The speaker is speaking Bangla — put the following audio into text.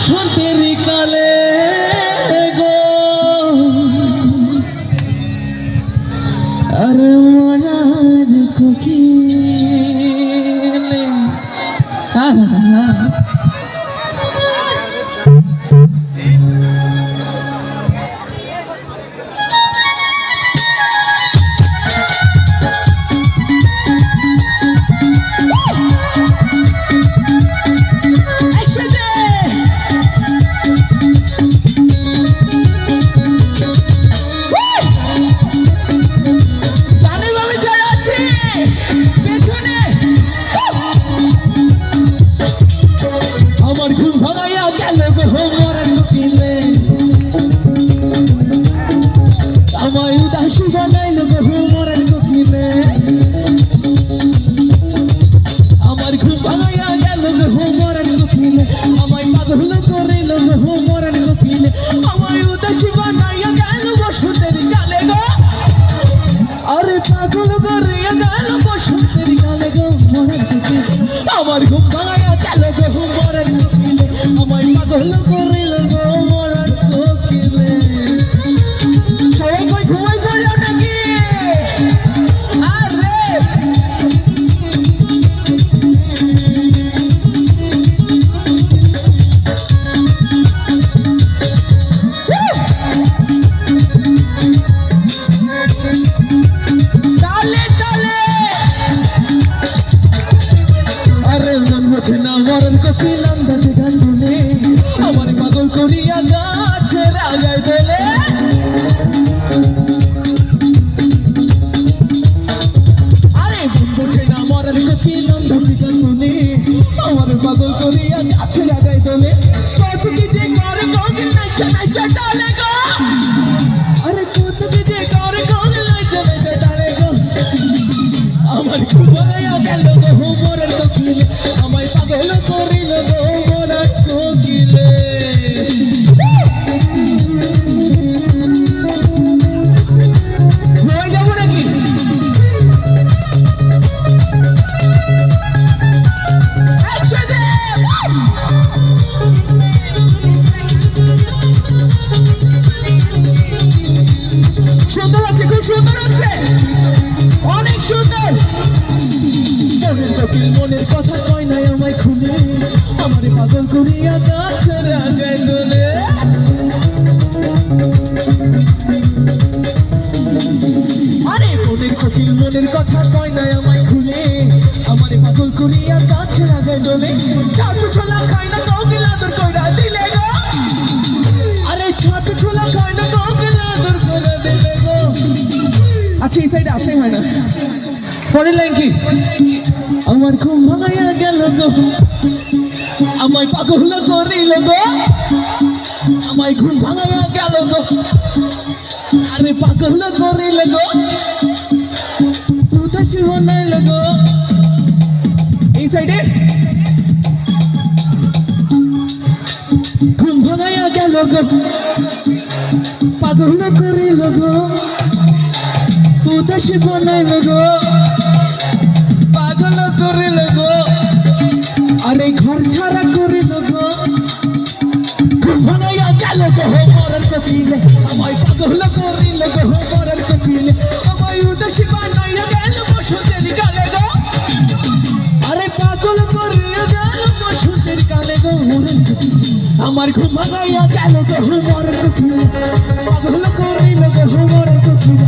বসন্তের কালে গো আর মরার কোকিলে আমায় উদাসী বানাইল গো মরার কোকিলে আমার ঘুম ভাঙাইয়া গেল গো মরার কোকিলে আমায় পাগল করিল গো মরার কোকিলে আমায় উদাসী বানাইয়া গেল বসন্তের কালে গো আরে পাগল করিয়া গেল বসন্তের কালে গো মরার কোকিলে আমার ঘুম ভাঙাইয়া গেল গো মরার কোকিলে আমায় পাগল করিল গো মরার কোকিলে মরণ কপিলাম গাছে গান বলে আমার পাগল করিয়া গাছে লাগাই দিলে আরে বুঝে না মরণ কপিলাম গাছে গান বলে আমার পাগল করিয়া গাছে লাগাই দিলে কত কি যে করে কোকিল নাচা নাচা ডালে গো আরে কত কি যে করে কোকিল নাচা নাচা ডালে গো আমার কুবাইয়া গেল গো মরণ কোকিলে আমায় পাগল করিল গো মরার কোকিলে হয়ে যাব নাকি সুন্দর আছে খুব সুন্দর আছে অনেক সুন্দর মনের কোকিল মনের কথা কয় নাই আমায় খুলে আমার পাগল করিয়া গাছে লাগাই দোলে আরে মনের কোকিল মনের কথা কয় নাই আমায় খুলে আমার পাগল করিয়া গাছে লাগাই দোলে ছাতু ছোলা খায় না কোকিল আদর কইরা দিলে গো আরে ছাতু ছোলা খায় না কোকিল আদর কইরা দিলে গো আচ্ছা এই সাইডে আসেই হয় না পরের লাইন কি আমার ঘুম ভাঙাইয়া গেল গো আমায় পাগল করিল গো আমায় ঘুম ভাঙাইয়া গেল গো আরে পাগল করিল গো উদাসী বানাইল গো এই সাইডে ঘুম ভাঙাইয়া গেল গো পাগল করিল গো উদাসী বানাইল গো পাগল করিল গো আরে ঘর ছাড়া করিল গো ভাঙাইয়া গেল গো মরার কোকিলে আমায় পাগল করিল গো মরার কোকিলে আমায় উদাসী বানাইয়া গেল বসন্তের কালে গো আরে পাগল করিয়া গেল বসন্তের কালে গো মরার কোকিলে আমার ঘুম ভাঙাইয়া গেল গো মরার কোকিলে পাগল করিল গো মরার কোকিলে